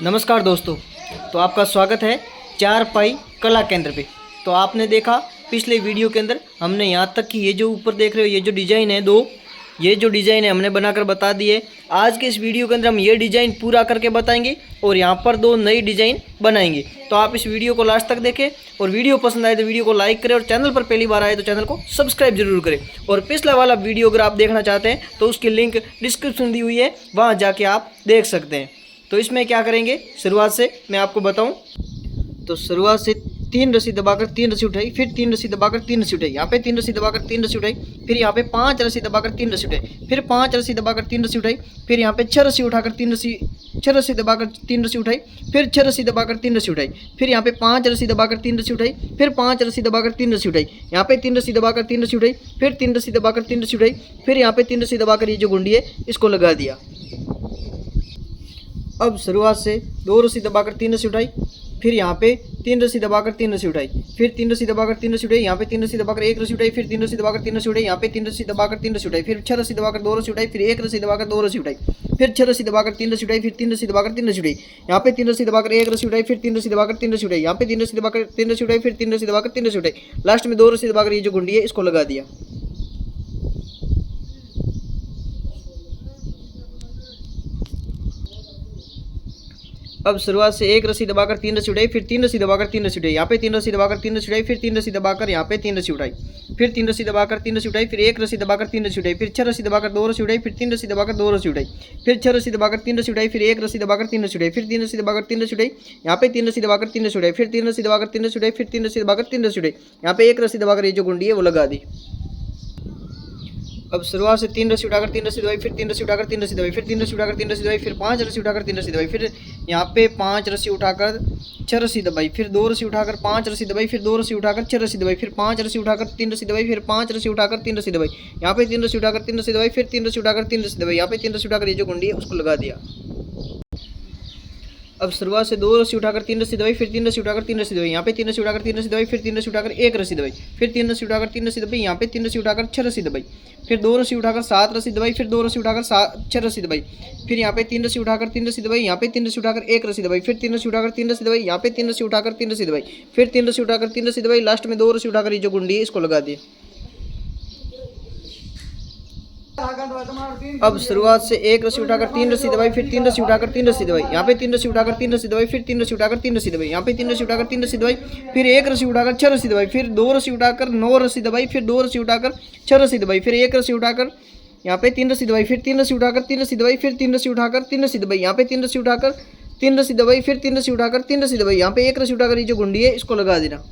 नमस्कार दोस्तों। तो आपका स्वागत है चार पाई कला केंद्र पे। तो आपने देखा पिछले वीडियो के अंदर हमने यहाँ तक कि ये जो ऊपर देख रहे हो ये जो डिज़ाइन है ये जो डिज़ाइन है हमने बनाकर बता दिए। आज के इस वीडियो के अंदर हम ये डिज़ाइन पूरा करके बताएंगे और यहाँ पर दो नई डिज़ाइन बनाएंगे। तो आप इस वीडियो को लास्ट तक देखें और वीडियो पसंद आए तो वीडियो को लाइक करें और चैनल पर पहली बार आए तो चैनल को सब्सक्राइब जरूर करें। और पिछला वाला वीडियो अगर आप देखना चाहते हैं तो उसकी लिंक डिस्क्रिप्शन दी हुई है, वहाँ जाके आप देख सकते हैं। तो इसमें क्या करेंगे, शुरुआत से मैं आपको बताऊं तो शुरुआत से 3 रस्सी दबाकर 3 रस्सी उठाई, फिर 3 रस्सी दबाकर 3 रस्सी उठाई, यहाँ पे 3 रस्सी दबाकर 3 रस्सी उठाई, फिर यहाँ पे 5 रस्सी दबाकर 3 रस्सी उठाई, फिर 5 रस्सी दबाकर 3 रस्सी उठाई, फिर यहाँ पे 6 रस्सी उठाकर 6 रस्सी दबाकर 3 रस्सी उठाई, फिर 6 रस्सी दबाकर 3 रस्सी उठाई, फिर यहाँ पे 5 रस्सी दबाकर 3 रस्सी उठाई, फिर 5 रस्सी दबाकर 3 रस्सी उठाई, यहाँ पे 3 रस्सी दबाकर 3 रस्सी उठाई, फिर 3 रस्सी दबाकर 3 रस्सी उठाई, फिर यहाँ पे 3 रस्सी दबाकर ये जो गुंडी है इसको लगा दिया। अब शुरुआत से 2 रस्सी दबाकर 3 रस्सी उठाई, फिर यहाँ पे 3 रस्सी दबाकर 3 रस्सी उठाई, फिर 3 रस्सी दबाकर 3 रस्सी उठाई, यहाँ पे 3 रस्सी दबाकर 1 रस्सी उठाई, फिर 3 रस्सी दबाकर 3 रस्सी उठाई, यहाँ पे 3 रस्सी दबाकर 3 रस्सी उठाई, फिर 6 रस्सी दबाकर 2 रस्सी उठाई, फिर 1 रस्सी दबाकर 2 रस्सी उठाई, फिर 6 रस्सी दबाकर 3 रस्सी उठाई, फिर 3 रस्सी दबाकर 3 रस्सी उठाई, यहाँ पे 3 रस्सी दबाकर 1 रस्सी उठाई, फिर 3 रस्सी दबाकर 3 रस्सी उठाई, यहाँ पे 3 रस्सी दबाकर 3 रस्सी उठाई, फिर 3 रस्सी दबाकर 3 रस्सी उठाई, लास्ट में 2 रस्सी दबाकर ये जो गुंडी है इसको लगा दिया। अब शुरुआत से 1 रस्सी दबाकर 3 रस्सी उठाई, फिर 3 रस्सी दबाकर 3 रस्सी उठाई, यहाँ पे 3 रस्सी दबाकर 3 रस्सी उठाई, फिर 3 रस्सी दबाकर यहाँ पे 3 रस्सी उठाई, फिर 3 रस्सी दबाकर 3 रस्सी उठाई, फिर 1 रस्सी दबाकर 3 रस्सी उठाई, फिर 6 रस्सी दबाकर 2 रस्सी उठाई, फिर 3 रस्सी दबाकर 2 रस्सी उठाई, फिर 6 रस्सी दबाकर 3 रस्सी उठाई, फिर 1 रस्सी दबाकर 3 रस्सी उठाई, फिर 3 रस्सी दबाकर 3 रस्सी उठाई, यहाँ पे 3 रस्सी दबाकर 3 रस्सी उठाई, फिर 3 रस्सी दबाकर 3 रस्सी उठाई, फिर 3 रस्सी दबाकर 3 रस्सी उठाई, यहाँ पे 1 रस्सी दबाकर ये जो गुंडी है वो लगा दी। अब शुरुआत से 3 रस्सी उठाकर 3 रस्सी दबाई, फिर 3 रस्सी उठाकर 3 रस्सी दबाई, फिर 3 रस्सी उठाकर 3 रस्सी दबाई, फिर 5 रस्सी उठाकर 3 रस्सी दबाई, फिर यहाँ पे 5 रस्सी उठाकर 6 रस्सी दबाई, फिर 2 रस्सी उठाकर 5 रस्सी दबाई, फिर 2 रस्सी उठाकर 6 रस्सी दबाई, फिर 5 रस्सी उठाकर 3 रस्सी दबाई, फिर 5 रस्सी उठाकर 3 रस्सी दबाई, यहाँ पे 3 रस्सी उठाकर 3 रस्सी दबाई, फिर 3 रस्सी उठाकर 3 रस्सी दबाई, यहाँ पे 3 रस्सी उठाकर ये जो गुंडी है उसको लगा दिया। अब शुरुआत से 2 रस्सी उठाकर 3 रस्सी दबाई, फिर 3 रस्सी उठाकर 3 रस्सी दबाई, यहाँ पे 3 रस्सी उठाकर 3 रस्सी दबाई, फिर 3 रस्सी उठाकर 1 रस्सी दबाई, फिर 3 रस्सी उठाकर 3 रस्सी दबाई, यहाँ पे 3 रस्सी उठाकर 6 रस्सी दबाई, फिर 2 रस्सी उठाकर 7 रस्सी दबाई, फिर 2 रस्सी उठाकर 6 रस्सी दबाई, फिर यहाँ पे 3 रस्सी उठाकर 3 रस्सी दबाई, यहाँ पे 3 रस्सी उठाकर 1 रस्सी दबाई, फिर 3 रस्सी उठाकर 3 रस्सी दबाई, यहाँ पे 3 रस्सी उठाकर 3 रस्सी दबाई, फिर 3 रस्सी उठाकर 3 रस्सी दबाई, लास्ट में 2 रस्सी उठाकर ये जो गुंडी है इसको लगा दी। अब शुरुआत से 1 रस्सी उठाकर 3 रस्सी दबाई, फिर 3 रस्सी उठाकर 3 रस्सी दबाई, यहाँ पे 3 रस्सी उठाकर 3 रस्सी दबाई, फिर 3 रस्सी उठाकर 3 रस्सी दबाई, यहाँ पे 3 रस्सी उठाकर 3 रस्सी दबाई, फिर 1 रस्सी उठाकर 6 रस्सी दबाई, फिर 2 रस्सी उठाकर 9 रस्सी दबाई, फिर 2 रस्सी उठाकर 6 रस्सी दबाई, फिर 1 रस्सी उठाकर यहाँ पे 3 रस्सी दबाई, फिर 3 रस्सी उठाकर 3 रस्सी दबाई, फिर 3 रस्सी उठाकर 3 रस्सी दबाई, यहाँ पे 3 रस्सी उठाकर 3 रस्सी दबाई, फिर 3 रस्सी उठाकर 3 रस्सी दबाई, यहाँ पे 1 रस्सी उठाकर ये जो गुंडी है इसको लगा देना।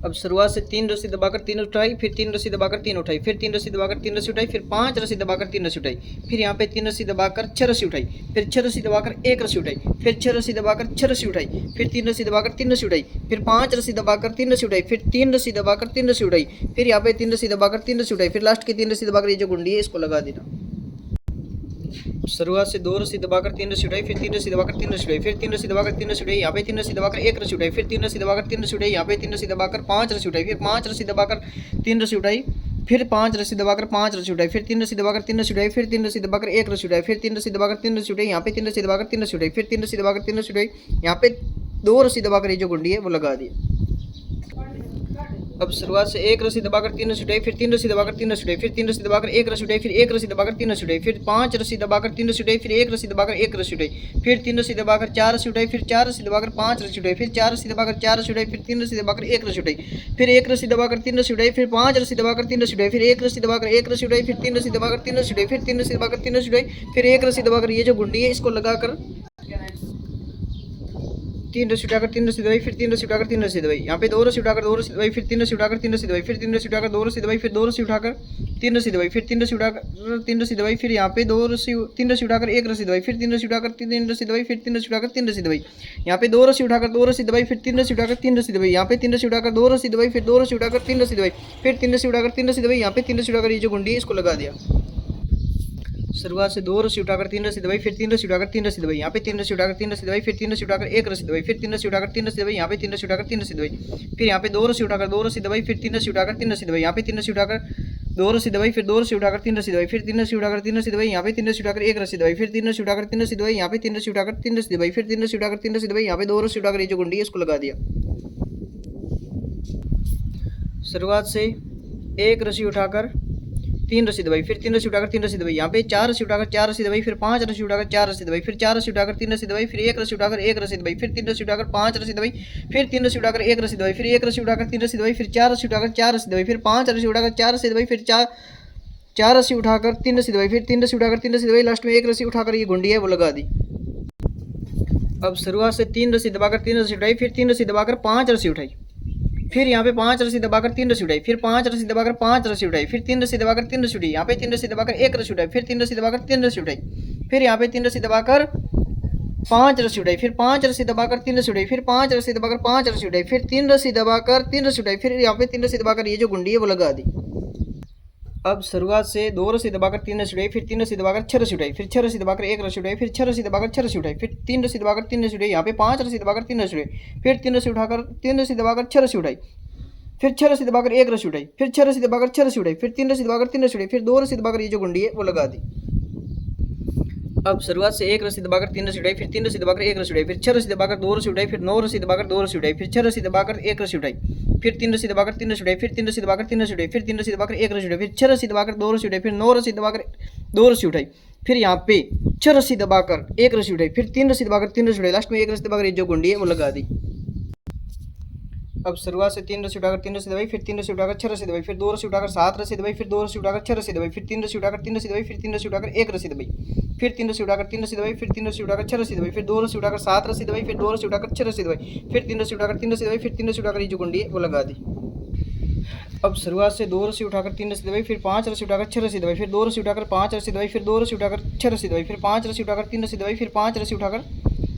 अब शुरुआत से 3 रस्सी दबाकर 3 उठाई, फिर 3 रस्सी दबाकर 3 उठाई, फिर 3 रस्सी दबाकर 3 रस्सी उठाई, फिर 5 रस्सी दबाकर 3 रस्सी उठाई, फिर यहाँ पे 3 रस्सी दबाकर 6 रस्सी उठाई, फिर 6 रस्सी दबाकर 1 रस्सी उठाई, फिर 6 रस्सी दबाकर 6 रस्सी उठाई, फिर 3 रस्सी दबाकर 3 रस्सी उठाई, फिर 5 रस्सी दबाकर 3 रस्सी उठाई, फिर 3 रस्सी दबाकर 3 रस्सी उठाई, फिर यहाँ पे 3 रस्सी दबाकर 3 रस्सी उठाई, फिर लास्ट की 3 रस्सी दबाकर ये जो गुंडी है इसको लगा देना। शुरुआत से 2 रस्सी दबाकर 3 रस्सी उठाई, फिर 3 रस्सी दबाकर 3 रस्सी उठाई, फिर 3 रस्सी दबाकर 3 रस्सी उठाई, यहाँ पे 3 रस्सी दबाकर 1 रस्सी उठाई, फिर 3 रस्सी दबाकर 3 रस्सी उठाई, यहाँ पे 3 रस्सी दबाकर 5 रस्सी उठाई, फिर 5 रस्सी दबाकर 3 रस्सी उठाई, फिर 5 रस्सी दबाकर 5 रस्सी उठाई, फिर 3 रस्सी दबाकर 3 रस्सी उठाई, फिर 3 रस्सी दबाकर 1 रस्सी उठाई, फिर 3 रस्सी दबाकर 3 रस्सी उठाई, यहाँ पे 3 रस्सी दबाकर 3 रस्सी उठाई, फिर 3 रस्सी दबाकर 3 रस्सी उठाई, यहाँ पे 2 रस्सी दबाकर ये जो गुंडी है वो लगा दी। अब शुरुआत से 1 रस्सी दबाकर 3 रस्सी उठाई, फिर 3 रस्सी दबाकर 3 रस्सी उठाई, फिर 3 रस्सी दबाकर 1 रस्सी उठाई, फिर 1 रस्सी दबाकर 3 रस्सी उठाई, फिर 5 रस्सी दबाकर 3 रस्सी उठाई, फिर 1 रस्सी दबाकर 1 रस्सी उठाई, फिर 3 रस्सी दबाकर 4 रस्सी उठाई, फिर 4 रस्सी दबाकर 5 रस्सी उठाई, फिर 4 रस्सी दबाकर 4 रस्सी उठाई, फिर 3 रस्सी दबाकर 1 रस्सी उठाई, फिर 1 रस्सी दबाकर 3 रस्सी उठाई, फिर 5 रस्सी दबाकर 3 रस्सी उठाई, फिर 1 रस्सी दबाकर 1 रस्सी उठाई, फिर 3 रस्सी दबाकर 3 रस्सी उठाई, फिर 3 रस्सी दबाकर 3 रस्सी उठाई, फिर 1 रस्सी दबाकर ये जो गुंडी है इसको लगाकर 3 रस्सी उठाकर 3 रस्सी दबाई, फिर 3 रस्सी उठाकर 3 रस्सी दबाई, यहाँ पे 2 रस्सी उठाकर 2 रस्सी दबाई, फिर 3 रस्सी उठाकर 3 रस्सी दबाई, फिर 3 रस्सी उठाकर 2 रस्सी दबाई, फिर 2 रस्सी उठाकर 3 रस्सी दबाई, फिर 3 रस्सी उठाकर 3 रस्सी दबाई, फिर यहाँ पे 3 रस्सी उठाकर 1 रस्सी दबाई, फिर 3 रस्सी उठाकर 3 रस्सी दबाई, फिर 3 रस्सी उठाकर 3 रस्सी दबाई, यहाँ पे 2 रस्सी उठाकर 2 रस्सी दबाई, फिर 3 रस्सी उठाकर 3 रस्सी दबाई, यहाँ पे 3 रस्सी उठाकर 2 रस्सी दबाई, फिर 2 रस्सी उठाकर 3 रस्सी दबाई, फिर 3 रस्सी उठाकर 3 रस्सी दबाई, यहाँ पे 3 रस्सी उठाकर ये जो गुंडी है इसको लगा दिया। शुरुआत से 2 रस्सी उठाकर 3 रस्सी दबाई, फिर 3 रस्सी उठाकर 3 रस्सी दबाई, यहाँ पे 3 रस्सी उठाकर 3 रस्सी दबाई, फिर 3 रस्सी उठाकर 1 रस्सी दबाई, फिर 3 रस्सी उठाकर 3 रस्सी दबाई, यहाँ पे 3 रस्सी उठाकर 3 रस्सी दबाई, फिर यहाँ पे 2 रस्सी उठाकर 2 रस्सी दबाई, फिर 3 रस्सी उठाकर 3 रस्सी दबाई, यहाँ पे 3 रस्सी उठाकर दो रस्सी दबाई, फिर दो रस्सी उठाकर तीन रस्सी दबाई, फिर तीन रस्सी उठाकर तीन रस्सी दबाई, यहाँ पे तीन रस्सी उठाकर एक रस्सी दबाई, फिर तीन रस्सी उठाकर तीन रस्सी दबाई, यहाँ पे तीन रस्सी उठाकर तीन रस्सी दबाई, फिर तीन रस्सी उठाकर तीन रस्सी दबाई, यहाँ पे दो रस्सी उठाकर ये जो गुंडी है इसको लगा दिया। शुरुआत से एक रस्सी उठाकर तीन रस्सी दबाई, फिर तीन रस्सी उठाकर तीन रस्सी दबाई, यहाँ पे चार रस्सी उठाकर चार रस्सी दबाई, फिर पांच रस्सी उठाकर चार रस्सी दबाई, फिर चार रस्सी उठाकर तीन रस्सी दबाई, फिर एक रस्सी उठाकर एक रस्सी दबाई, फिर तीन रस्सी उठाकर पांच रस्सी दबाई, फिर तीन रस्सी उठाकर एक रस्सी दबाई, फिर एक रस्सी उठाकर तीन रस्सी दबाई, फिर चार रस्सी उठाकर चार रस्सी दबाई, फिर पांच रस्सी उठाकर चार रस्सी दबाई, फिर चार रस्सी उठाकर तीन रस्सी दबाई, फिर तीन रस्सी उठाकर तीन रस्सी दबाई, लास्ट में एक रस्सी उठाकर ये गुंडी है वो लगा दी। अब शुरुआत से तीन रस्सी दबाकर तीन रस्सी उठाई, फिर तीन रस्सी दबाकर पांच रस्सी उठाई, फिर यहाँ पे पांच रस्सी दबाकर तीन रस्सी उठाई, फिर पांच रस्सी दबाकर पांच रस्सी उठाई, फिर तीन रस्सी दबाकर तीन रस्सी उठाई, यहाँ पे तीन रस्सी दबाकर एक रस्सी उठाई, फिर तीन रस्सी दबाकर तीन रस्सी उठाई, फिर यहाँ पे तीन रस्सी दबाकर पांच रस्सी उठाई, फिर पांच रस्सी दबाकर तीन रस्सी उठाई, फिर पांच रस्सी दबाकर पांच रस्सी उठाई, फिर तीन रस्सी दबाकर तीन रस्सी उठाई, फिर यहाँ पे तीन रस्सी दबाकर ये जो गुंडी है वो लगा दी। अब शुरुआत से दो रस्सी दबाकर तीन रस्सी उठाई, फिर तीन रस्सी दबाकर छह रस्सी उठाई, फिर छह रस्सी दबाकर एक रस्सी उठाई, फिर छह रस्सी दबाकर छह रस्सी उठाई, फिर तीन रस्सी दबाकर तीन रस्सी उठाई, यहाँ पे पांच रस्सी दबाकर तीन रस्सी उठाई, फिर तीन रस्सी उठाकर तीन रस्सी दबाकर छह रस्सी उठाई, फिर छह रस्सी दबाकर एक रस्सी उठाई, फिर छह रस्सी दबाकर छह रस्सी उठाई, फिर तीन रस्सी दबाकर तीन रस्सी उठाई, फिर दो रस्सी दबाकर ये जो गुंडी है वो लगा दी। अब शुरुआत से एक रस्सी दबाकर तीन रस्सी उठाई, फिर तीन रस्सी दबाकर एक रस्सी उठाई, फिर छह रस्सी दबाकर दो रस्सी उठाई, फिर नौ रस्सी दबाकर दो रस्सी उठाई, फिर छह रस्सी दबाकर एक रस्सी उठाई, फिर तीन रस्सी दबाकर तीन रस्सी उठाई, फिर तीन रस्सी दबाकर तीन रस्सी उठाई, फिर तीन रस्सी दबाकर एक रस्सी उठाई, फिर छह रस्सी दबाकर दो रस्सी उठाई, फिर नौ रस्सी दबाकर दो रस्सी उठाई, फिर यहाँ पे छह रस्सी दबाकर एक रस्सी उठाई, फिर तीन रस्सी दबाकर तीन रस्सी उठाई, लास्ट में एक रस्सी दबाकर ये जो गुंडी है वो लगा दी। अब शुरुआत से तीन रस्सी उठाकर तीन रस्सी दबाई, फिर तीन रस्सी उठाकर छह रस्सी दबाई, फिर दो रस्सी उठाकर सात रस्सी दबाई, फिर दो रस्सी उठाकर छह रस्सी दबाई, फिर तीन रस्सी उठाकर तीन रस्सी दबाई, फिर तीन रस्सी उठाकर एक रस्सी दबाई, फिर तीन रस्सी उठाकर तीन रस्सी दबाई, फिर तीन रस्सी उठाकर छह रस्सी दबाई, फिर दो रस्सी उठाकर सात रस्सी दबाई, फिर दो रस्सी उठाकर छह रस्सी दबाई, फिर तीन रस्सी उठाकर तीन रस्सी दबाई, फिर तीन रस्सी उठाकर ये जो गुंडी है वो लगा दी। अब शुरुआत से दो रस्सी उठाकर तीन रस्सी दबाई, फिर पांच रस्सी उठाकर छह रस्सी दबाई, फिर दो रस्सी उठाकर पांच रस्सी दबाई, फिर दो रस्सी उठाकर छह रस्सी दबाई, फिर पांच रस्सी उठाकर तीन रस्सी दबाई, फिर पांच रस्सी उठाकर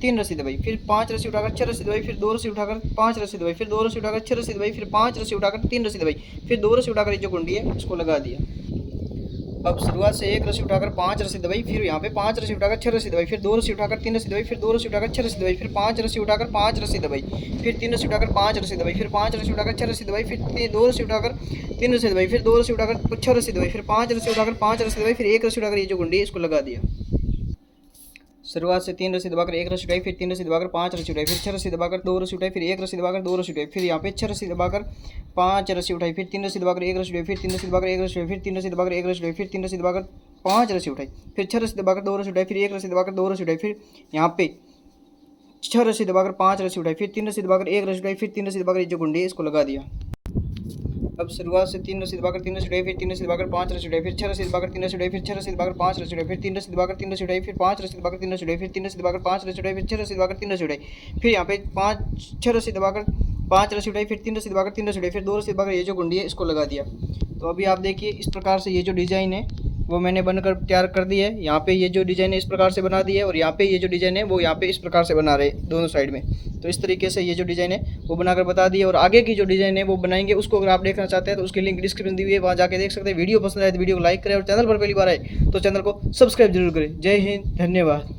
तीन रस्सी दबाई, फिर पांच रस्सी उठाकर छह रस्सी दबाई, फिर दो रस्सी उठाकर पांच रस्सी दबाई, फिर दो रस्सी उठाकर छह रस्सी दबाई, फिर पांच रस्सी उठाकर तीन रस्सी दबाई, फिर दो रस्सी उठाकर ये जो गुंडी है उसको लगा दिया। अब शुरुआत से एक रस्सी उठाकर पांच रस्सी दबाई, फिर यहाँ पे पांच रस्सी उठाकर छह रस्सी दबाई, फिर दो रस्सी उठाकर तीन रस्सी दबाई, फिर दो रस्सी उठाकर छह रस्सी दबाई, फिर पांच रस्सी उठाकर पांच रस्सी दबाई, फिर तीन रस्सी उठाकर पांच रस्सी दबाई, फिर पांच रस्सी उठाकर छह रस्सी दबाई, फिर दो रस्सी उठाकर तीन रस्सी दबाई, फिर दो रस्सी उठाकर छह रस्सी दबाई, फिर पांच रस्सी उठाकर पांच रस्सी दबाई, फिर एक रस्सी उठाकर ये जो गुंडी है इसको लगा दिया। शुरुआत से तीन रस्सी दबाकर एक रस्सी उठाई, फिर तीन रस्सी दबाकर पांच रस्सी उठाई, फिर छह रस्सी दबाकर दो रस्सी उठाई, फिर एक रस्सी दबाकर दो रस्सी उठाई, फिर यहाँ पे छह रस्सी दबाकर पांच रस्सी उठाई, फिर तीन रस्सी दबाकर एक रस्सी उठाई, फिर तीन रस्सी दबाकर एक रस्सी उठाई, फिर तीन रस्सी दबाकर एक रस्सी उठाई, फिर तीन रस्सी दबाकर पांच रस्सी उठाई, फिर छह रस्सी दबाकर दो रस्सी उठाई, फिर एक रस्सी दबाकर दो रस्सी उठाई, फिर यहाँ पे छह रस्सी दबाकर पांच रस्सी उठाई, फिर तीन रस्सी दबाकर एक रस्सी उठाई, फिर तीन रस्सी दबाकर ये जो गुंडी है इसको लगा दिया। अब शुरुआत से तीन रस्सी दबाकर तीन रस्सी उठाई, फिर तीन रस्सी दबाकर पांच रस्सी उठाई, फिर छह रस्सी दबाकर तीन रस्सी उठाई, फिर छह रस्सी दबाकर पांच रस्सी उठाई, फिर तीन रस्सी दबाकर तीन रस्सी उठाई, फिर पांच रस्सी दबाकर तीन रस्सी उठाई, फिर तीन रस्सी दबाकर पांच रस्सी उठाई, फिर छह रस्सी दबाकर तीन रस्सी उठाई, फिर यहाँ पे छह रस्सी दबाकर पांच रस्सी उठाई, फिर तीन रस्सी दबाकर तीन रस्सी उठाई, फिर दो रस्सी दबाकर ये जो गुंडी है इसको लगा दिया। तो अभी आप देखिए इस प्रकार से ये जो डिज़ाइन है वो मैंने बनकर तैयार कर दी है। यहाँ पे ये जो डिज़ाइन है इस प्रकार से बना दी है और यहाँ पे ये जो डिज़ाइन है वो यहाँ पे इस प्रकार से बना रहे दोनों साइड में। तो इस तरीके से ये जो डिज़ाइन है वो बनाकर बता दी है और आगे की जो डिज़ाइन है वो बनाएंगे, उसको अगर आप देखना चाहते हैं तो उसकी लिंक डिस्क्रिप्शन दी हुई है, वहाँ जाके देख सकते हैं। वीडियो पसंद आए तो वीडियो को लाइक करें और चैनल पर पहली बार आए तो चैनल को सब्सक्राइब जरूर करें। जय हिंद, धन्यवाद।